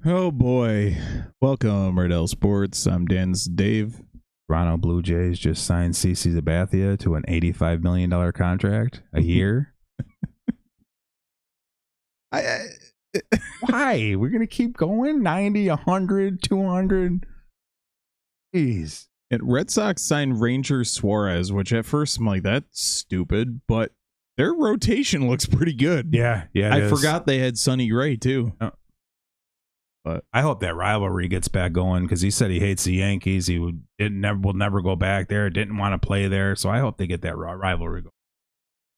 Oh boy. Welcome, Riddell Sports. I'm Dan's Dave. Toronto Blue Jays just signed CC Sabathia to an $85 million contract a year. Why? We're going to keep going? 90, 100, 200? Jeez. And Red Sox signed Ranger Suarez, which at first I'm like, that's stupid, but their rotation looks pretty good. Yeah. I forgot they had Sonny Gray, too. Oh. But I hope that rivalry gets back going because he said he hates the Yankees. He will never go back there. Didn't want to play there. So I hope they get that rivalry going.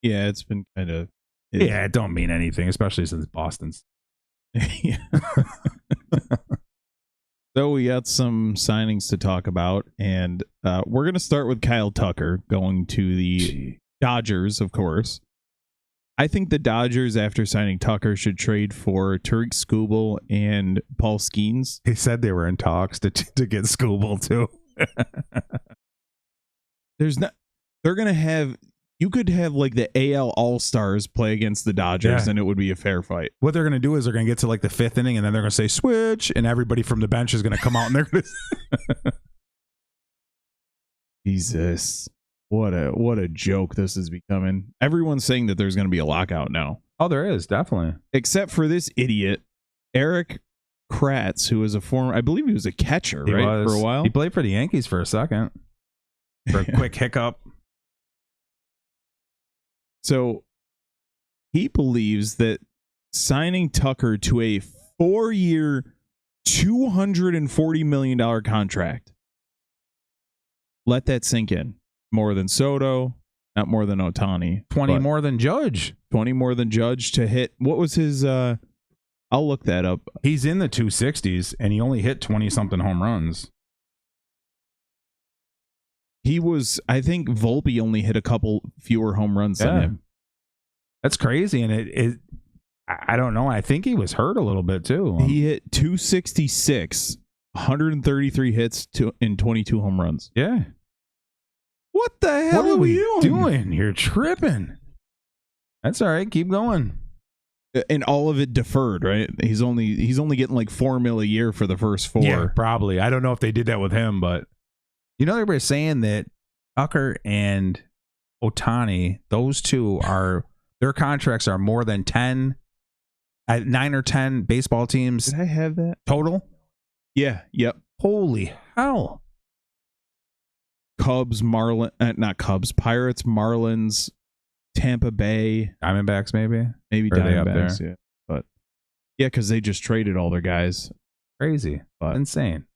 Yeah, it's been kind of. Yeah, it don't mean anything, especially since Boston's. Yeah. So we got some signings to talk about, and we're going to start with Kyle Tucker going to the Dodgers, of course. I think the Dodgers, after signing Tucker, should trade for Tariq Skubal and Paul Skeens. He said they were in talks to get Skubal too. They're going to have, you could have like the AL All-Stars play against the Dodgers and it would be a fair fight. What they're going to do is they're going to get to like the fifth inning and then they're going to say switch and everybody from the bench is going to come out and they're going to. Jesus. What a joke this is becoming. Everyone's saying that there's going to be a lockout now. Oh, there is, definitely. Except for this idiot, Eric Kratz, who is a former, I believe he was a catcher, for a while. He played for the Yankees for a second. For a quick hiccup. So he believes that signing Tucker to a 4-year, $240 million contract. Let that sink in. More than Soto, not more than Ohtani. 20 more than Judge. 20 more than Judge to hit. What was his? I'll look that up. He's in the 260s, and he only hit 20-something home runs. He was, I think Volpe only hit a couple fewer home runs than him. That's crazy, and I don't know. I think he was hurt a little bit, too. He hit 266, 133 hits in 22 home runs. Yeah. What the hell are we doing? You're tripping. That's all right. Keep going. And all of it deferred, right? He's only getting like $4 million a year for the first 4. Yeah, probably. I don't know if they did that with him, but everybody's saying that Tucker and Ohtani, those two their contracts are more than 9 or 10 baseball teams. Did I have that total? Yeah. Yep. Holy hell. Pirates, Marlins, Tampa Bay, Diamondbacks, maybe Diamondbacks. Yeah, but yeah, because they just traded all their guys. Crazy, but insane.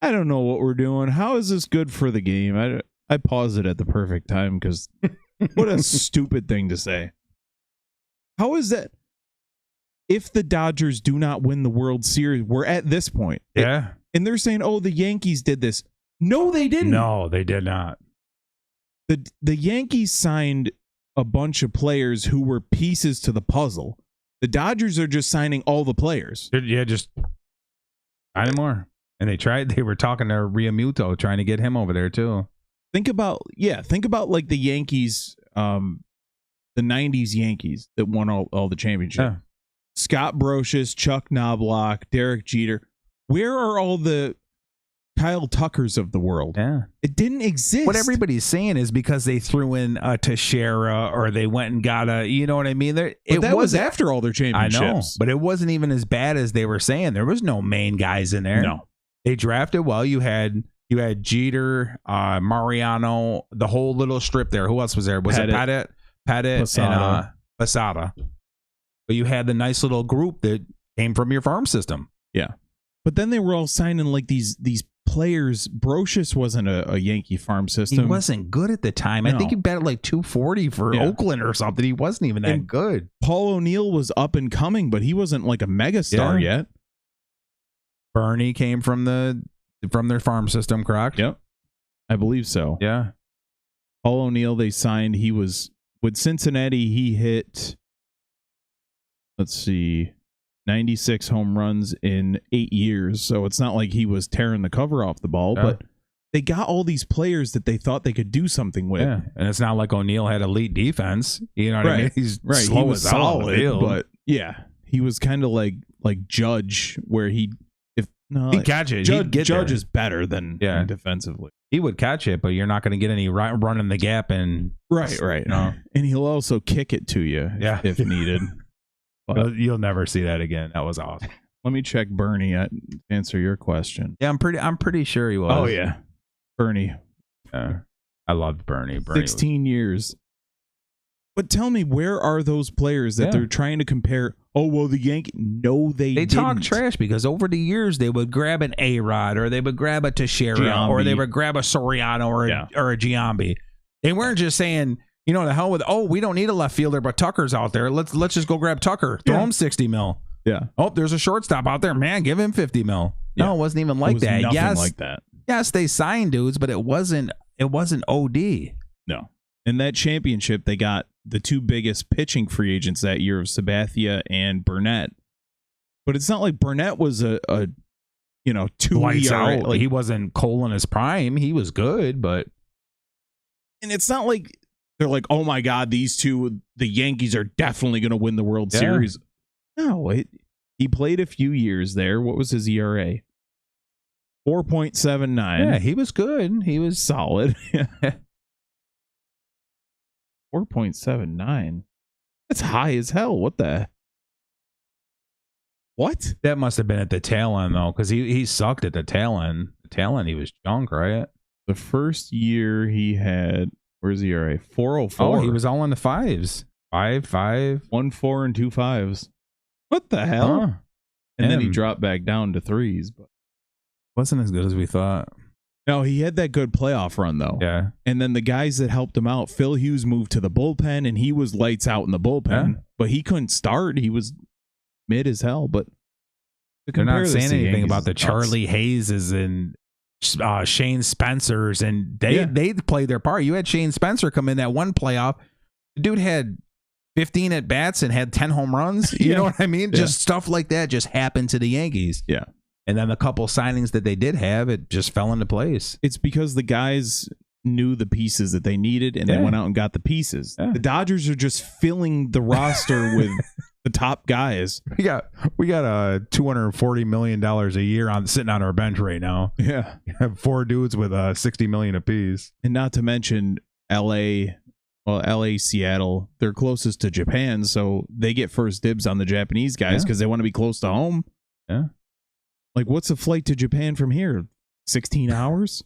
I don't know what we're doing. How is this good for the game? I paused it at the perfect time because what a stupid thing to say. How is that? If the Dodgers do not win the World Series, we're at this point. Yeah, and they're saying, "Oh, the Yankees did this." No, they didn't. No, they did not. The Yankees signed a bunch of players who were pieces to the puzzle. The Dodgers are just signing all the players. Yeah, just sign more. And they were talking to Realmuto, trying to get him over there too. Think about like the Yankees, the 90s Yankees that won all the championships. Yeah. Scott Brosius, Chuck Knobloch, Derek Jeter. Where are all the Kyle Tuckers of the world? Yeah. It didn't exist. What everybody's saying is because they threw in a Teixeira or they went and got you know what I mean? That was after all their championships. I know, but it wasn't even as bad as they were saying. There was no main guys in there. No. They drafted well. You had Jeter, Mariano, the whole little strip there. Who else was there? Was it Pettit, Posada. And Posada? But you had the nice little group that came from your farm system. Yeah. But then they were all signing like these players. Brosius wasn't a Yankee farm system. He wasn't good at the time. No. I think he batted like 240 for Oakland or something. He wasn't even that good. Paul O'Neill was up and coming, but he wasn't like a megastar yet. Bernie came from their farm system, correct? Yep. I believe so. Yeah. Paul O'Neill, they signed. He was with Cincinnati. He hit, let's see, 96 home runs in 8 years. So it's not like he was tearing the cover off the ball, but they got all these players that they thought they could do something with. Yeah. And it's not like O'Neill had elite defense. You know what I mean? He's slow he was solid, but yeah. He was kind of like Judge, where he'd catch it. Judge is better than defensively. He would catch it, but you're not going to get any run in the gap and right. No. And he'll also kick it to you if needed. But you'll never see that again. That was awesome. Let me check Bernie to answer your question. Yeah, I'm pretty sure he was. Oh yeah, Bernie. I loved Bernie. 16 years. But tell me, where are those players that they're trying to compare? Oh, well, the Yankees. No, they didn't. Talk trash because over the years they would grab an A-Rod or they would grab a Teixeira or they would grab a Soriano or a Giambi. They weren't just saying, the hell with, we don't need a left fielder, but Tucker's out there. Let's just go grab Tucker. Throw him $60 million. Yeah. Oh, there's a shortstop out there. Man, give him $50 million. No, it wasn't even like that. Nothing like that. Yes, they signed dudes, but it wasn't OD. No. In that championship, they got the two biggest pitching free agents that year of Sabathia and Burnett. But it's not like Burnett was a 2 lights ERA. out. Like, he wasn't Cole in his prime. He was good, but and it's not like they're like, oh my God, these two, the Yankees are definitely going to win the World Series. No, he played a few years there. What was his ERA? 4.79. Yeah, he was good. He was solid. 4.79. That's high as hell. What the? What? That must have been at the tail end, though, because he sucked at the tail end. The tail end, he was junk, right? The first year he had, where's the ERA? 4.04. Oh, he was all in the fives. 5.5. 1.4 and 2 5s. What the hell? Huh. And then he dropped back down to 3s, but wasn't as good as we thought. No, he had that good playoff run, though. Yeah. And then the guys that helped him out, Phil Hughes moved to the bullpen, and he was lights out in the bullpen. But he couldn't start. He was mid as hell. But they're not saying anything about the Charlie Hayeses and Shane Spencers, and they played their part. You had Shane Spencer come in that one playoff. The dude had 15 at-bats and had 10 home runs. You know what I mean? Just stuff like that just happened to the Yankees. Yeah. And then the couple signings that they did have, it just fell into place. It's because the guys knew the pieces that they needed, and they went out and got the pieces. Yeah. The Dodgers are just filling the roster with the top guys. We got $240 million a year sitting on our bench right now. Yeah. We have 4 dudes with $60 million apiece. And not to mention LA, Seattle, they're closest to Japan, so they get first dibs on the Japanese guys because they want to be close to home. Yeah. Like, what's a flight to Japan from here? 16 hours?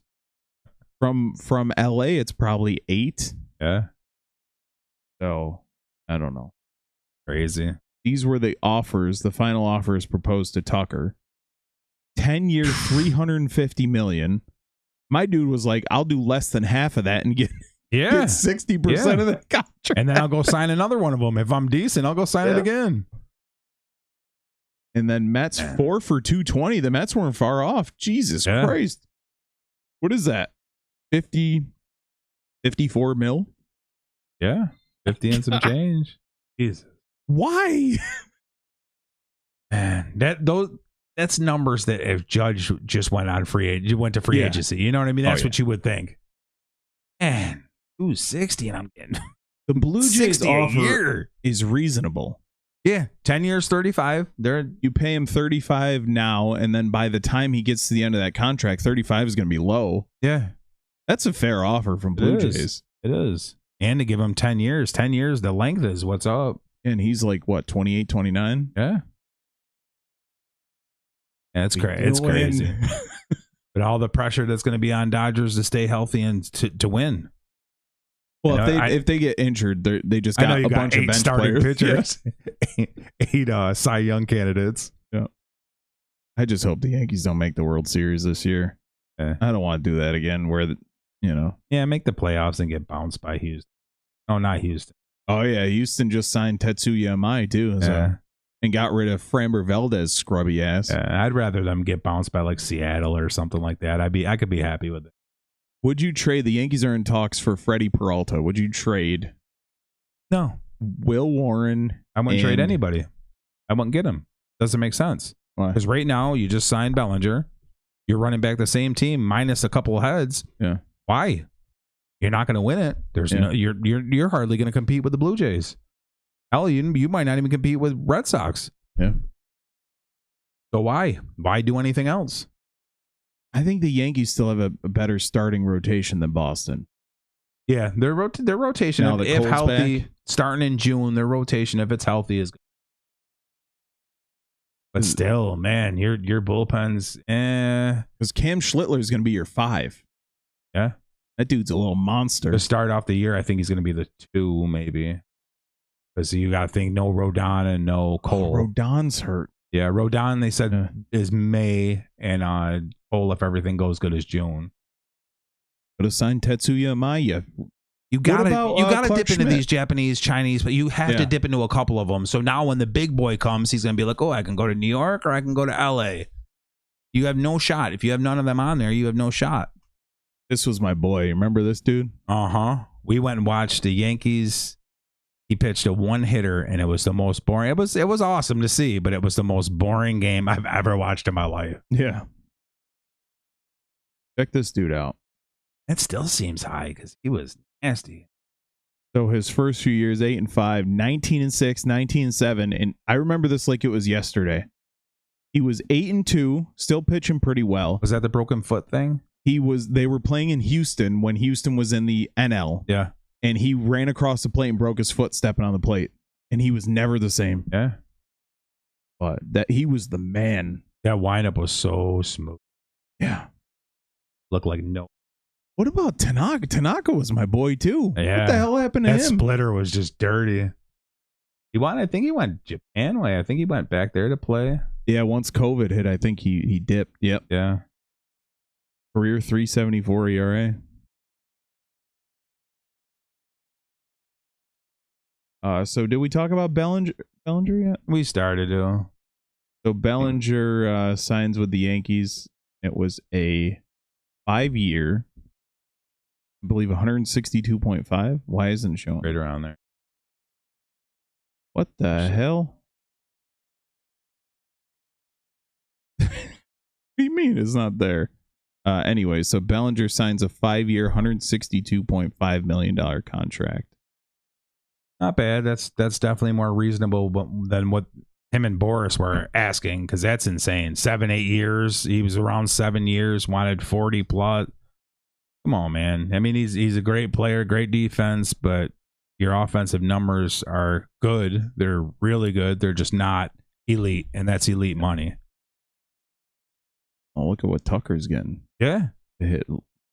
From LA, it's probably 8. Yeah. So, I don't know. Crazy. These were the offers, the final offers proposed to Tucker. 10-year, $350 million. My dude was like, I'll do less than half of that and get 60% of the contract. And then I'll go sign another one of them. If I'm decent, I'll go sign it again. And then Mets 4 for $220. The Mets weren't far off. Jesus Christ. What is that? 54 mil? Yeah. 50 and some change. Jesus. Why? Man, that's numbers that if Judge just went to free agency. You know what I mean? That's what you would think. Man, 60 and I'm getting the Blue Jays offer is reasonable. Yeah, 10 years, 35. You pay him 35 now, and then by the time he gets to the end of that contract, 35 is going to be low. Yeah. That's a fair offer from Blue Jays. It is. And to give him 10 years. 10 years, the length is what's up. And he's like, what, 28, 29? Yeah. It's crazy. But all the pressure that's going to be on Dodgers to stay healthy and to win. Well, if they get injured, they just got a bunch of bench starting players. Pitchers, 8 Cy Young candidates. Yeah. I just hope the Yankees don't make the World Series this year. I don't want to do that again. Make the playoffs and get bounced by Houston. Oh, not Houston. Oh yeah, Houston just signed Tetsuya Amai too, and got rid of Framber Valdez scrubby ass. I'd rather them get bounced by like Seattle or something like that. I could be happy with it. Would you trade? The Yankees are in talks for Freddie Peralta. Would you trade? No. Will Warren? I wouldn't trade anybody. I wouldn't get him. Doesn't make sense. Why? Because right now you just signed Bellinger. You're running back the same team minus a couple of heads. Yeah. Why? You're not going to win it. You're hardly going to compete with the Blue Jays. Hell, you might not even compete with Red Sox. Yeah. So why do anything else? I think the Yankees still have a better starting rotation than Boston. Yeah, their rotation, Now if Cole's healthy, back. starting in June, their rotation, if it's healthy, is good. But still, man, your bullpen's because Cam Schlittler is going to be your 5. Yeah, that dude's a little monster. To start off the year, I think he's going to be the 2, maybe, because you got to think no Rodon and no Cole. Rodon's hurt. Yeah, Rodon they said is May, and Cole, if everything goes good, is June. Could have signed Tetsuya Amaya. You gotta Clark dip into Schmidt? these Japanese, Chinese, but you have to dip into a couple of them. So now when the big boy comes, he's gonna be like, oh, I can go to New York or I can go to LA. You have no shot. If you have none of them on there, you have no shot. This was my boy. Remember this dude? We went and watched the Yankees. He pitched a 1-hitter, and it was the most boring. It was awesome to see, but it was the most boring game I've ever watched in my life. Yeah. Check this dude out. That still seems high because he was nasty. So his first few years, 8-5, 19-6, 19-7, and I remember this like it was yesterday. He was 8-2, still pitching pretty well. Was that the broken foot thing? They were playing in Houston when Houston was in the NL. Yeah. And he ran across the plate and broke his foot stepping on the plate. And he was never the same. Yeah. But that he was the man. That windup was so smooth. Yeah. Looked like no. What about Tanaka? Tanaka was my boy too. Yeah. What the hell happened to him? That splitter was just dirty. I think he went Japan way. I think he went back there to play. Yeah, once COVID hit, I think he dipped. Yep. Yeah. Career 3.74 ERA. So did we talk about Bellinger yet? We started to. So Bellinger signs with the Yankees. It was a 5-year, I believe 162.5. Why isn't it showing? Right around there. What the hell? What do you mean it's not there? Anyway, so Bellinger signs a 5-year, $162.5 million contract. Not bad. That's definitely more reasonable than what him and Boris were asking, because that's insane. 7-8 years. He was around 7 years, wanted 40 plus. Come on, man. I mean, he's a great player, great defense, but your offensive numbers are good. They're really good. They're just not elite, and that's elite money. Oh, look at what Tucker's getting. Yeah. To hit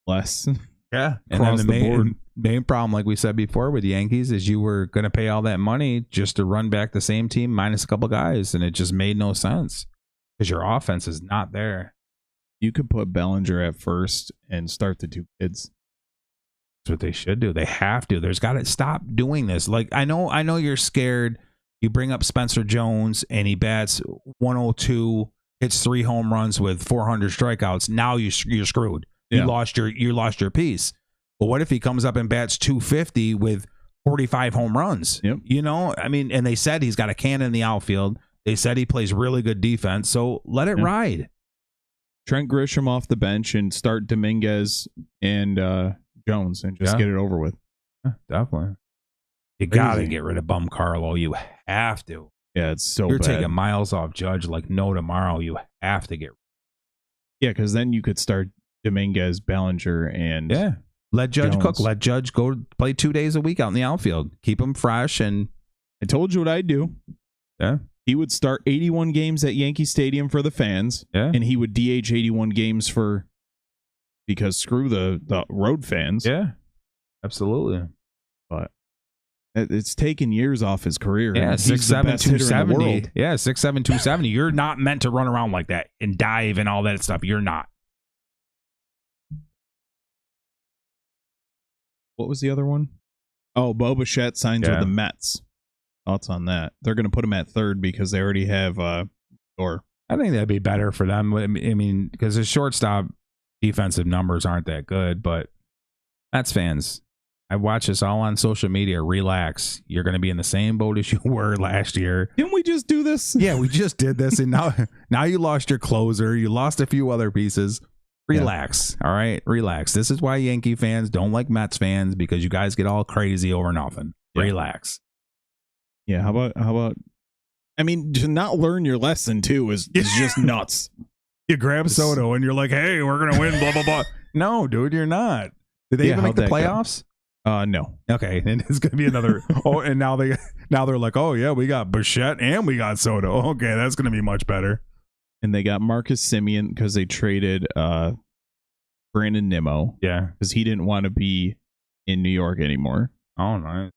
less. Yeah. And then the main problem, like we said before with the Yankees, is you were going to pay all that money just to run back the same team minus a couple guys, and it just made no sense because your offense is not there. You could put Bellinger at first and start the 2 kids. That's what they should do. They have to. There's got to stop doing this. Like, I know you're scared. You bring up Spencer Jones and he bats 102, hits 3 home runs with 400 strikeouts. Now you're screwed. You lost your piece. But what if he comes up and bats 250 with 45 home runs? Yep. You know, I mean, and they said he's got a cannon in the outfield. They said he plays really good defense. So let it ride. Trent Grisham off the bench and start Dominguez and Jones and just get it over with. Yeah, definitely. You got to get rid of Bum Carlo. You have to. Yeah, it's so You're bad. taking miles off Judge like no tomorrow. You have to get. Yeah, because then you could start Dominguez, Bellinger, and let Judge Jones. cook. Let Judge go play 2 days a week out in the outfield. Keep him fresh. And I told you what I'd do. Yeah, he would start 81 games at Yankee Stadium for the fans. Yeah, and he would DH 81 games because screw the road fans. Yeah, absolutely. But it's taken years off his career. Yeah, 6'7", 270. Yeah, 6'7", 270. You're not meant to run around like that and dive and all that stuff. You're not. What was the other one? Oh, Bichette signs with the Mets. Thoughts on that? They're going to put him at third because they already have Or I think that'd be better for them. I mean, because his shortstop defensive numbers aren't that good, but Mets fans, I watch this all on social media. Relax. You're going to be in the same boat as you were last year. Didn't we just do this? Yeah, we just did this, and now you lost your closer. You lost a few other pieces. Relax. All right, relax. This is why Yankee fans don't like Mets fans, because you guys get all crazy over nothing. Relax. Yeah. How about I mean, to not learn your lesson too is just nuts. You grab Soto and you're like, hey, we're gonna win, blah blah blah. No, dude, you're not. Did they even make the playoffs? No. Okay, and it's gonna be another. And now they're like, oh yeah, we got Bichette and we got Soto. Okay, that's gonna be much better. And they got Marcus Semien because they traded Brandon Nimmo. Yeah, because he didn't want to be in New York anymore. Oh, nice.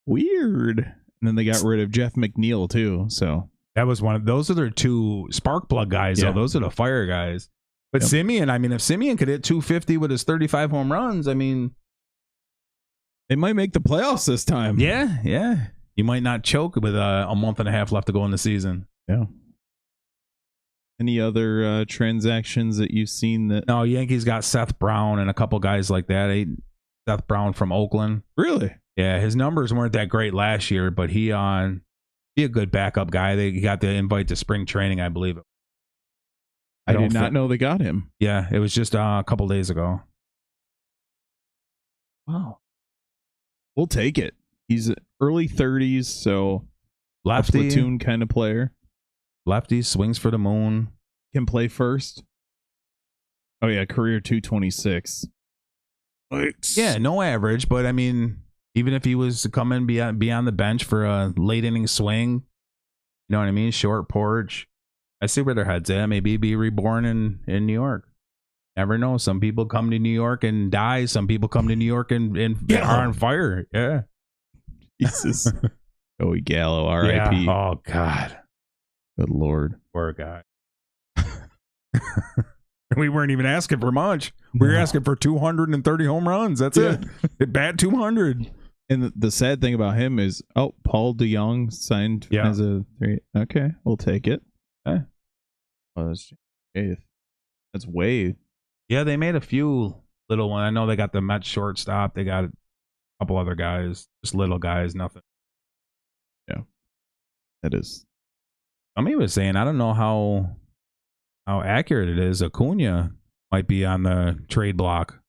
Weird. And then they got rid of Jeff McNeil too. So that was one of those are their two spark plug guys. Yeah. Though those are the fire guys. But Semien, I mean, if Semien could hit 250 with his 35 home runs, I mean, they might make the playoffs this time. Yeah. You might not choke with a month and a half left to go in the season. Yeah. Any other transactions that you've seen that? No, Yankees got Seth Brown and a couple guys like that. Seth Brown from Oakland. Really? Yeah, his numbers weren't that great last year, but he a good backup guy. He got the invite to spring training, I believe. I did not know they got him. Yeah, it was just a couple days ago. Wow. We'll take it. He's early 30s, so lefty, a platoon kind of player. Lefty, swings for the moon. Can play first. Oh, yeah, career 226. Yeah, no average, but I mean, even if he was to come in be on the bench for a late inning swing, you know what I mean? Short porch. I see where their head's at. Maybe be reborn in New York. Never know. Some people come to New York and die. Some people come to New York and are on fire. Yeah. Jesus. Joey Gallo, R.I.P. Yeah. Oh, God. Good Lord. Poor guy. We weren't even asking for much. We were asking for 230 home runs. That's it. It bat 200. And the sad thing about him is, Paul DeYoung signed as a 3. Okay, we'll take it. Okay. Oh, that's way. Yeah, they made a few little ones. I know they got the Mets shortstop. They got a couple other guys, just little guys, nothing. Yeah, that is. Somebody was saying, I don't know how accurate it is. Acuna might be on the trade block.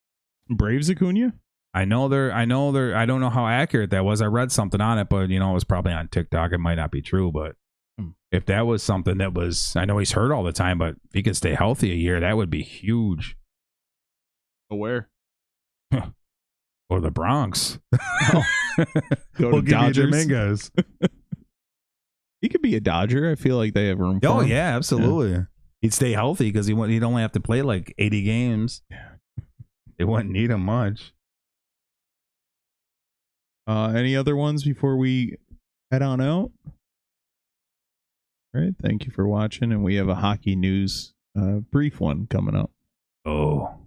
Braves Acuna? I know they're. I don't know how accurate that was. I read something on it, but it was probably on TikTok. It might not be true, but if that was something that was, I know he's hurt all the time, but if he could stay healthy a year, that would be huge. Where? Or the Bronx. Go to Dodgers. He could be a Dodger. I feel like they have room for him. Oh, yeah, absolutely. Yeah. He'd stay healthy because he'd only have to play like 80 games. They wouldn't need him much. Any other ones before we head on out? All right. Thank you for watching. And we have a hockey news brief one coming up. Oh.